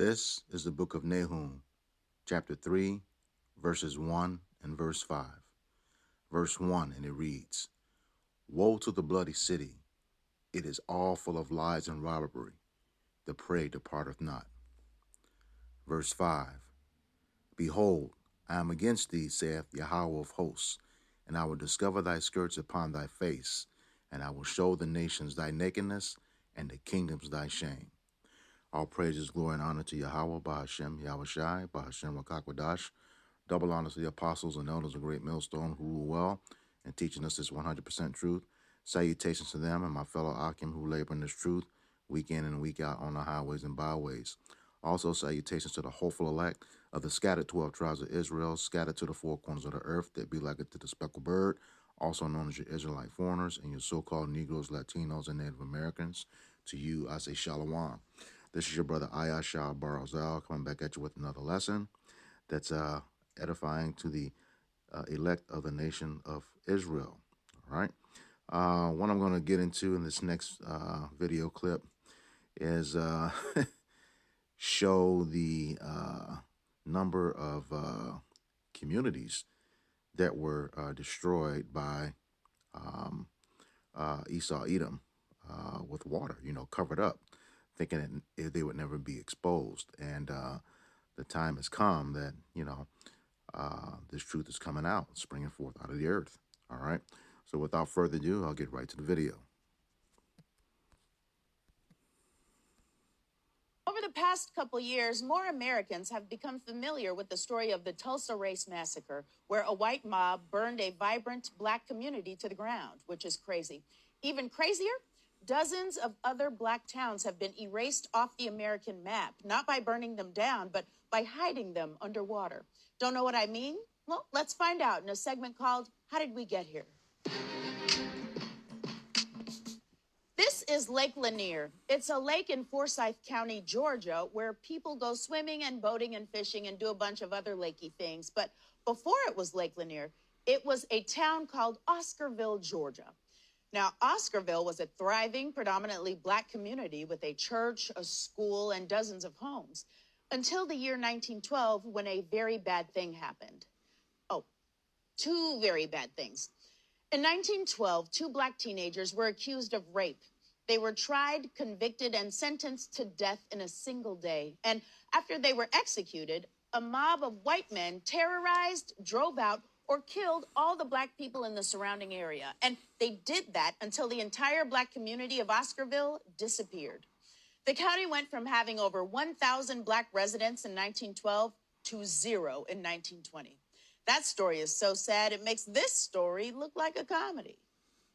This is the book of Nahum, chapter 3, verses 1 and verse 5. Verse 1, and it reads, Woe to the bloody city! It is all full of lies and robbery. The prey departeth not. Verse 5, Behold, I am against thee, saith Yahweh of hosts, and I will discover thy skirts upon thy face, and I will show the nations thy nakedness, and the kingdoms thy shame. All praises, glory, and honor to Yahweh, Bahashem, Yahushai, Bahashem, Rakakwadash. Double honor to the apostles and elders of Great Millstone who rule well and teaching us this 100% truth. Salutations to them and my fellow Akim who labor in this truth week in and week out on the highways and byways. Also, salutations to the hopeful elect of the scattered 12 tribes of Israel, scattered to the four corners of the earth that be like to the speckled bird, also known as your Israelite foreigners and your so-called Negroes, Latinos, and Native Americans. To you, I say Shalom. This is your brother Ayashah Barazal coming back at you with another lesson that's edifying to the elect of the nation of Israel. All right. What I'm going to get into in this next video clip is show the number of communities that were destroyed by Esau Edom with water, covered up, thinking that they would never be exposed. And the time has come that, this truth is coming out, springing forth out of the earth. All right. So without further ado, I'll get right to the video. Over the past couple years, more Americans have become familiar with the story of the Tulsa Race Massacre, where a white mob burned a vibrant black community to the ground, which is crazy. Even crazier, dozens of other black towns have been erased off the American map, not by burning them down, but by hiding them underwater. Don't know what I mean? Well, let's find out in a segment called How Did We Get Here? This is Lake Lanier. It's a lake in Forsyth County, Georgia, where people go swimming and boating and fishing and do a bunch of other lakey things. But before it was Lake Lanier, it was a town called Oscarville, Georgia. Now, Oscarville was a thriving, predominantly black community with a church, a school, and dozens of homes, until the year 1912, when a very bad thing happened. Oh, two very bad things. In 1912, two black teenagers were accused of rape. They were tried, convicted, and sentenced to death in a single day. And after they were executed, a mob of white men terrorized, drove out, or killed all the black people in the surrounding area. And they did that until the entire black community of Oscarville disappeared. The county went from having over 1,000 black residents in 1912 to 0 in 1920. That story is so sad, it makes this story look like a comedy.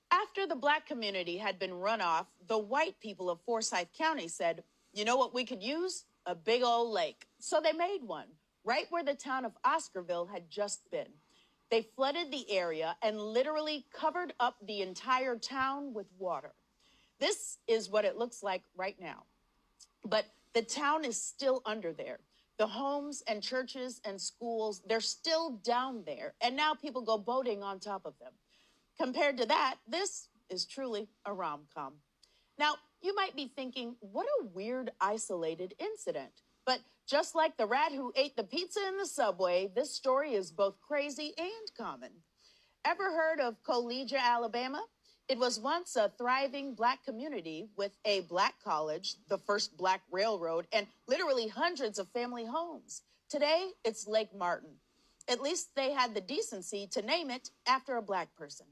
After the black community had been run off, the white people of Forsyth County said, you know what we could use? A big old lake. So they made one, right where the town of Oscarville had just been. They flooded the area and literally covered up the entire town with water. This is what it looks like right now. But the town is still under there. The homes and churches and schools, they're still down there. And now people go boating on top of them. Compared to that, this is truly a rom-com. Now, you might be thinking, what a weird, isolated incident. But just like the rat who ate the pizza in the subway, this story is both crazy and common. Ever heard of Collegia, Alabama? It was once a thriving black community with a black college, the first black railroad, and literally hundreds of family homes. Today, it's Lake Martin. At least they had the decency to name it after a black person.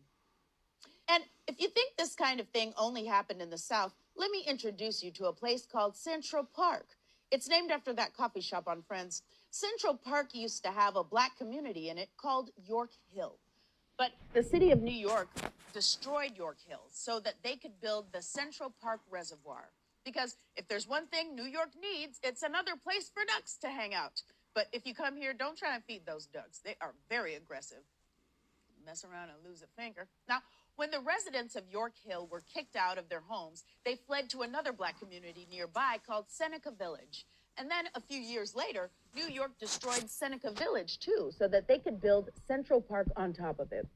And if you think this kind of thing only happened in the South, let me introduce you to a place called Central Park. It's named after that coffee shop on Friends. Central Park used to have a black community in it called York Hill. But the city of New York destroyed York Hill so that they could build the Central Park Reservoir. Because if there's one thing New York needs, it's another place for ducks to hang out. But if you come here, don't try and feed those ducks. They are very aggressive. Mess around and lose a finger. Now, when the residents of York Hill were kicked out of their homes, they fled to another black community nearby called Seneca Village. And then a few years later, New York destroyed Seneca Village too, so that they could build Central Park on top of it.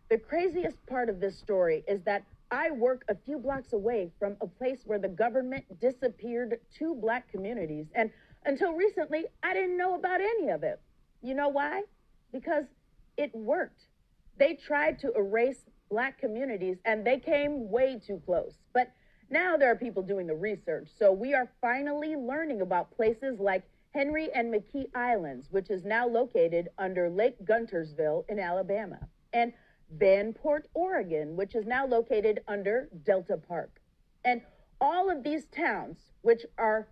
The craziest part of this story is that I work a few blocks away from a place where the government disappeared two black communities. And Until recently, I didn't know about any of it. You know why? Because it worked. They tried to erase black communities and they came way too close. But now there are people doing the research. So we are finally learning about places like Henry and McKee Islands, which is now located under Lake Guntersville in Alabama, and Vanport, Oregon, which is now located under Delta Park. And all of these towns, which are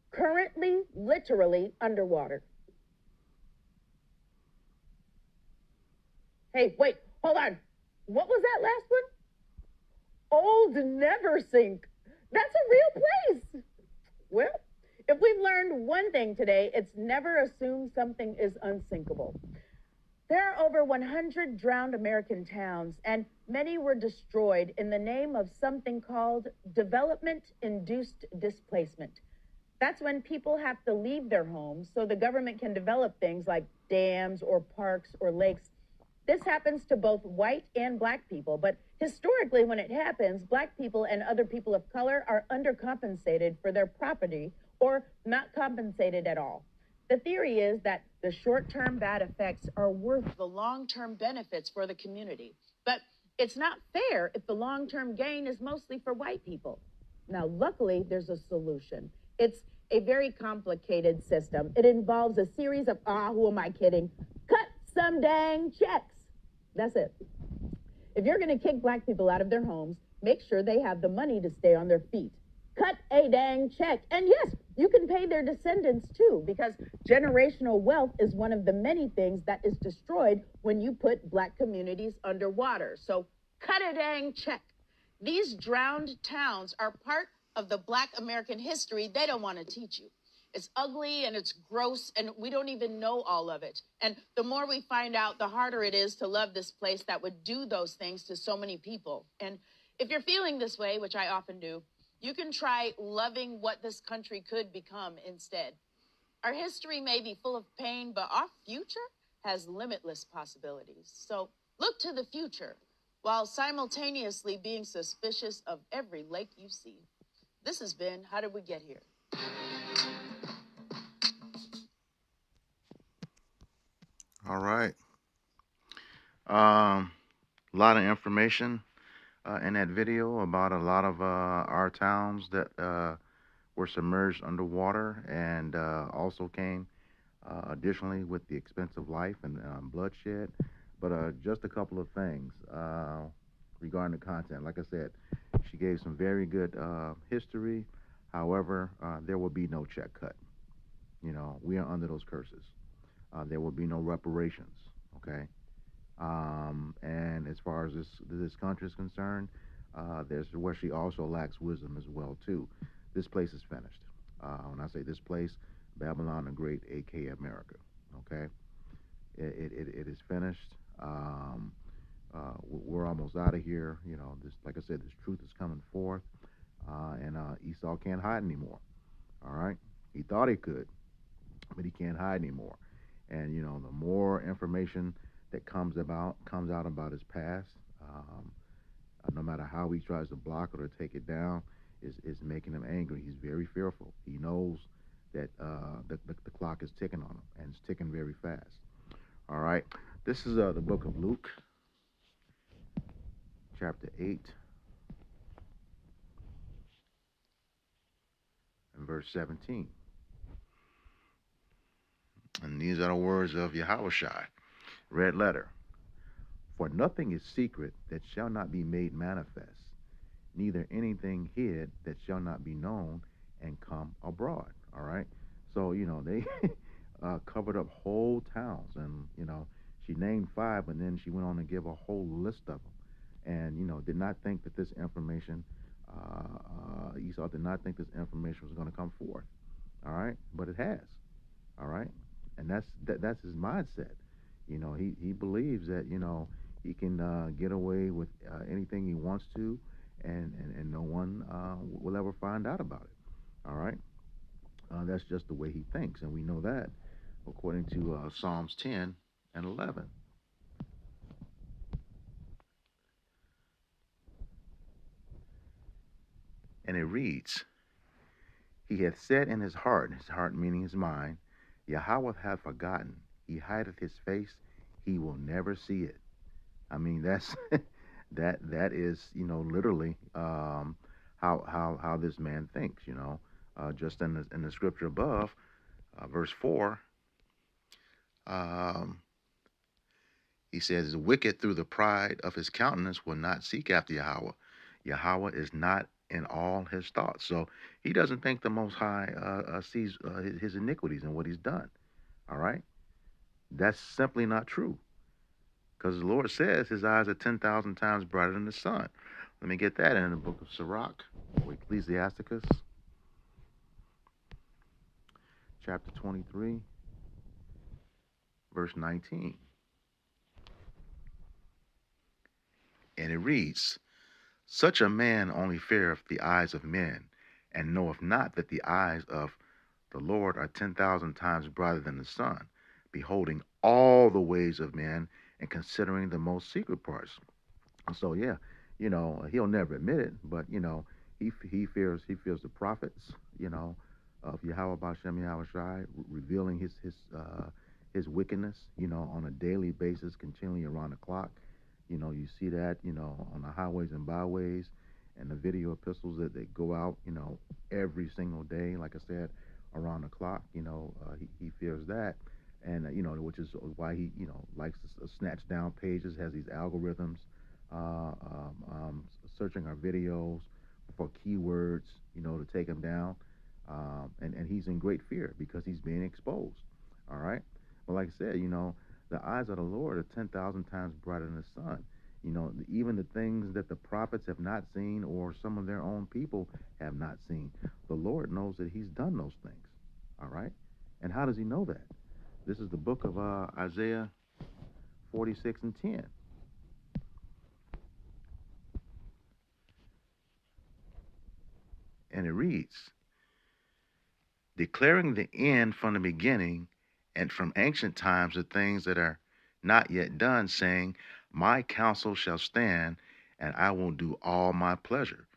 currently literally underwater. Hey, wait, hold on. What was that last one? Old Neversink. That's a real place. Well, if we've learned one thing today, it's never assume something is unsinkable. There are over 100 drowned American towns, and many were destroyed in the name of something called development-induced displacement. That's when people have to leave their homes so the government can develop things like dams or parks or lakes. This happens to both white and black people, but historically, when it happens, black people and other people of color are undercompensated for their property or not compensated at all. The theory is that the short-term bad effects are worth the long-term benefits for the community. But it's not fair if the long-term gain is mostly for white people. Now, luckily, there's a solution. It's a very complicated system. It involves a series of, who am I kidding? Cut some dang checks. That's it. If you're going to kick black people out of their homes, make sure they have the money to stay on their feet. Cut a dang check. And yes, you can pay their descendants too, because generational wealth is one of the many things that is destroyed when you put black communities underwater. So cut a dang check. These drowned towns are part of the black American history they don't want to teach you. It's ugly and it's gross and we don't even know all of it. And the more we find out, the harder it is to love this place that would do those things to so many people. And if you're feeling this way, which I often do, you can try loving what this country could become instead. Our history may be full of pain, but our future has limitless possibilities. So look to the future while simultaneously being suspicious of every lake you see. This has been How Did We Get Here? All right. A lot of information in that video about a lot of our towns that were submerged underwater and also came additionally with the expense of life and bloodshed. But just a couple of things regarding the content. Like I said, she gave some very good history. However, there will be no check cut. You know, we are under those curses. There will be no reparations. Okay. And as far as this country is concerned, there's where she also lacks wisdom as well too. This place is finished. When I say this place, Babylon the Great, aka America. Okay, it is finished. We're almost out of here. You know, this, like I said, this truth is coming forth, and Esau can't hide anymore. All right, he thought he could, but he can't hide anymore. And you know, the more information that comes out about his past, no matter how he tries to block it or take it down, is making him angry. He's very fearful. He knows that the clock is ticking on him, and it's ticking very fast. All right, this is the book of Luke, chapter 8, and verse 17. And these are the words of Yahushua, red letter. For nothing is secret that shall not be made manifest, neither anything hid that shall not be known and come abroad. All right. So, you know, they covered up whole towns. And, you know, she named 5, but then she went on to give a whole list of them. And, you know, did not think that this information, Esau did not think this information was going to come forth. All right. But it has. All right. And that's his mindset. You know, he believes that, you know, he can get away with anything he wants to, and no one will ever find out about it. All right? That's just the way he thinks, and we know that according to Psalms 10 and 11. And it reads, He hath said in his heart meaning his mind, Yahweh hath forgotten. He hideth his face, he will never see it. I mean, that's that is, literally how this man thinks. Just in the scripture above, verse 4, um, he says, "Wicked through the pride of his countenance will not seek after Yahweh. Yahweh is not in all his thoughts." So he doesn't think the Most High sees his iniquities and what he's done. All right, that's simply not true, because the Lord says his eyes are 10,000 times brighter than the sun. Let me get that in the book of Sirach, or Ecclesiasticus, chapter 23, verse 19. And it reads, "Such a man only feareth the eyes of men, and knoweth not that the eyes of the Lord are 10,000 times brighter than the sun, beholding all the ways of men, and considering the most secret parts." So yeah, he'll never admit it, but he fears the prophets, of Yahweh Bashem Yahweh Shai, revealing his wickedness, on a daily basis, continually around the clock. You see that, on the highways and byways, and the video epistles that they go out, every single day. Like I said, around the clock. He fears that, and which is why he, likes to snatch down pages, has these algorithms searching our videos for keywords, to take him down. And he's in great fear because he's being exposed. All right. But like I said, the eyes of the Lord are 10,000 times brighter than the sun. Even the things that the prophets have not seen, or some of their own people have not seen, the Lord knows that he's done those things. All right. And how does he know that? This is the book of Isaiah 46 and 10. And it reads, "Declaring the end from the beginning, and from ancient times the things that are not yet done, saying, My counsel shall stand, and I will do all my pleasure."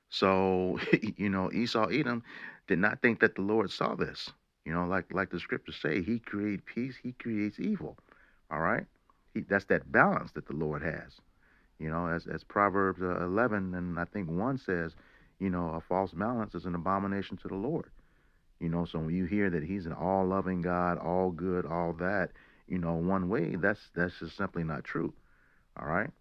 So, Esau Edom did not think that the Lord saw this. Like the scriptures say, he creates peace, he creates evil. All right? That's that balance that the Lord has. As Proverbs 11 and I think 1 says, a false balance is an abomination to the Lord. So when you hear that he's an all-loving God, all good, all that, one way, that's just simply not true. All right?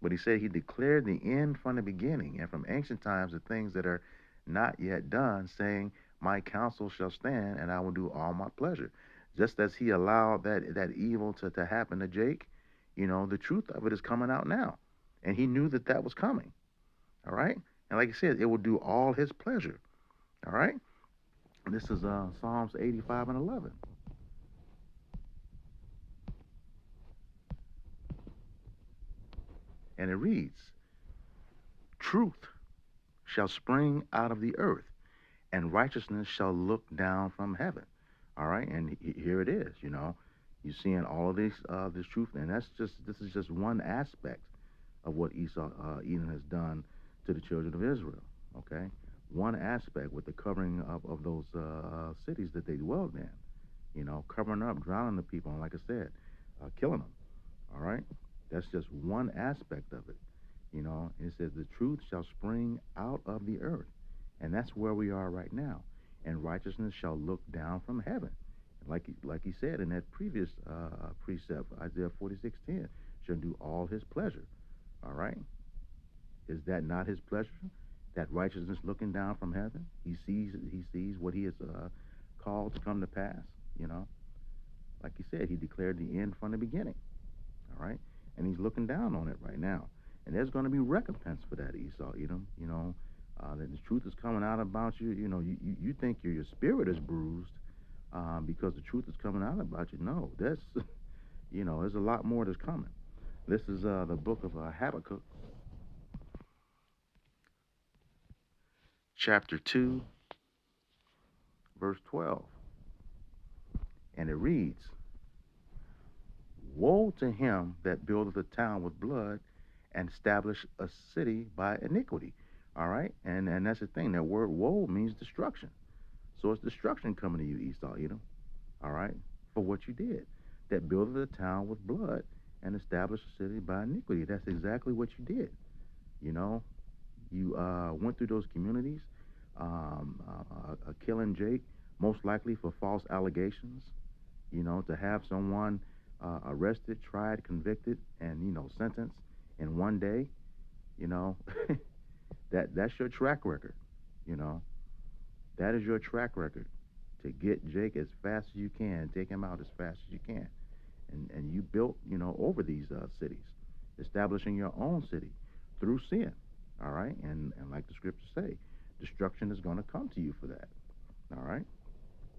But he said he declared the end from the beginning, and from ancient times the things that are not yet done, saying, My counsel shall stand, and I will do all my pleasure. Just as he allowed that evil to happen to Jake, the truth of it is coming out now. And he knew that that was coming. All right? And like I said, it will do all his pleasure. All right? This is Psalms 85 and 11. And it reads, "Truth shall spring out of the earth, and righteousness shall look down from heaven." All right, and here it is. You're seeing all of this truth, and this is just one aspect of what Edom has done to the children of Israel. Okay, one aspect with the covering of those cities that they dwelled in. Covering up, drowning the people, and like I said, killing them. All right, that's just one aspect of it. It says the truth shall spring out of the earth. And that's where we are right now. And righteousness shall look down from heaven. Like he said in that previous precept, Isaiah 46:10, shall do all his pleasure. All right? Is that not his pleasure? That righteousness looking down from heaven? He sees what he has called to come to pass, you know? Like he said, he declared the end from the beginning. All right? And he's looking down on it right now. And there's going to be recompense for that, Esau, Edom. That the truth is coming out about you. You think your spirit is bruised because the truth is coming out about you. No, there's a lot more that's coming. This is the book of Habakkuk, chapter 2, verse 12. And it reads, "Woe to him that buildeth a town with blood, and establish a city by iniquity." All right, and that's the thing. That word "woe" means destruction. So it's destruction coming to you, Esau, Edom, all right, for what you did. That builded a town with blood and established a city by iniquity. That's exactly what you did. You know, you went through those communities, killing Jake, most likely for false allegations. To have someone arrested, tried, convicted, and sentenced in one day. You know, that's your track record. You know, that is your track record to get Jake as fast as you can, take him out as fast as you can, and you built over these cities, establishing your own city through sin. All right, and like the scriptures say, destruction is going to come to you for that. All right,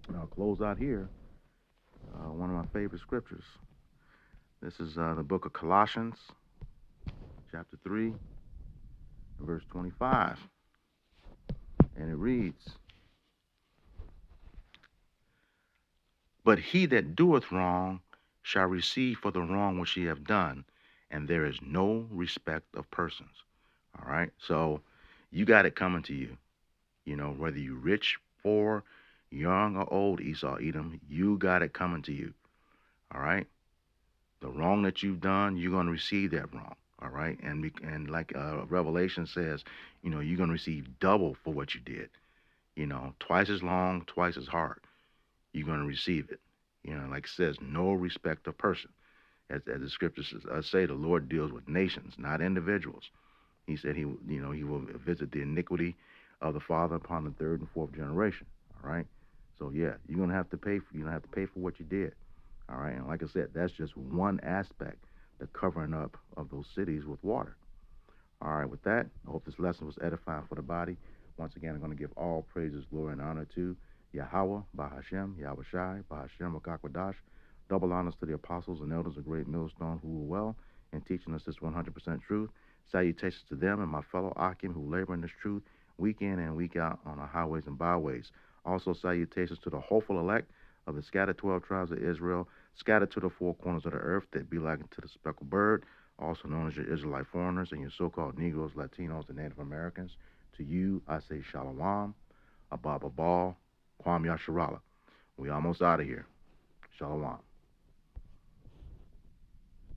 and I'll close out here. One of my favorite scriptures. This is the book of Colossians, chapter 3, verse 25. And it reads, "But he that doeth wrong shall receive for the wrong which he have done, and there is no respect of persons." All right. So you got it coming to you. Whether you rich, poor, young, or old, Esau, Edom, you got it coming to you. All right. The wrong that you've done, you're going to receive that wrong. All right. And like Revelation says, you're going to receive double for what you did. Twice as long, twice as hard. You're going to receive it. Like it says, no respect of person. As the scriptures say, the Lord deals with nations, not individuals. He said he will visit the iniquity of the father upon the third and fourth generation. All right. So yeah, you're gonna have to pay. You're gonna have to pay for what you did. All right. And like I said, that's just one aspect, the covering up of those cities with water. All right. With that, I hope this lesson was edifying for the body. Once again, I'm going to give all praises, glory, and honor to Yahweh, Bahashem, Yahweh Shai, Bahashem, Rakakwadash. Double honors to the apostles and elders of Great Millstone who were well in teaching us this 100% truth. Salutations to them and my fellow Akim who labor in this truth week in and week out on our highways and byways. Also, salutations to the hopeful elect of the scattered 12 tribes of Israel, scattered to the four corners of the earth that be like unto the speckled bird, also known as your Israelite foreigners and your so-called Negroes, Latinos, and Native Americans. To you, I say Shalom, Abba Babal, Kwam Yasharala. We almost out of here. Shalom.